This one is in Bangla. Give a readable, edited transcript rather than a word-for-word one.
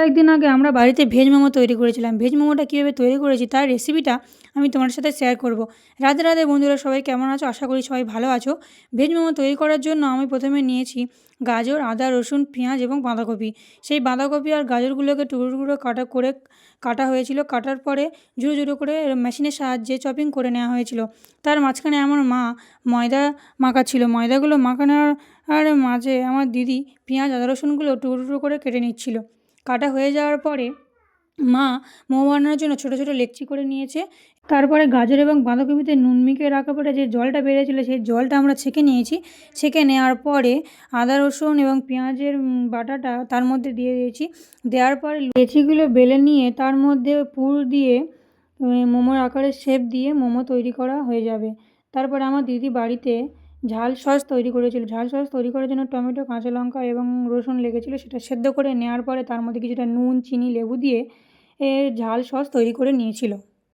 কয়েকদিন আগে আমরা বাড়িতে ভেজ মোমো তৈরি করেছিলাম। ভেজ মোমোটা কীভাবে তৈরি করেছি তার রেসিপিটা আমি তোমাদের সাথে শেয়ার করব। রাধে রাধে বন্ধুরা, সবাই কেমন আছো? আশা করি সবাই ভালো আছো। ভেজ মোমো তৈরি করার জন্য আমি প্রথমে নিয়েছি গাজর, আদা, রসুন, পেঁয়াজ এবং বাঁধাকপি। সেই বাঁধাকপি আর গাজরগুলোকে টুকরো টুকরো কাটা হয়েছিল। কাটার পরে ঝুড়ো ঝুড়ো করে মেশিনের সাহায্যে চপিং করে নেওয়া হয়েছিল। তার মাঝখানে আমার মা ময়দা মাখাচ্ছিল। ময়দাগুলো মাখানোর মাঝে আমার দিদি পেঁয়াজ, আদা, রসুনগুলো টুকরো টুকরো করে কেটে নিচ্ছিল। কাটা হয়ে যাওয়ার পরে মা মোমো বানানোর জন্য ছোটো ছোটো লেকচি করে নিয়েছে। তারপরে গাজর এবং বাঁধাকপিতে নুন মিশিয়ে রাখার পরে যে জলটা বেরিয়েছিল সেই জলটা আমরা ছেঁকে নিয়েছি। ছেঁকে নেওয়ার পরে আদা, রসুন এবং পেঁয়াজের বাটাটা তার মধ্যে দিয়ে দিয়েছি। দেওয়ার পরে লেচিগুলো বেলে নিয়ে তার মধ্যে পুর দিয়ে মোমোর আকারে শেপ দিয়ে মোমো তৈরি করা হয়ে যাবে। তারপরে আমার দিদি বাড়িতে ঝাল সস তৈরি করেছিল। ঝাল সস তৈরি করার জন্য টমেটো, কাঁচা লঙ্কা এবং রসুন লেগেছিলো। সেটা সেদ্ধ করে নেওয়ার পরে তার মধ্যে কিছুটা নুন, চিনি, লেবু দিয়ে ঝাল সস তৈরি করে নিয়েছিল।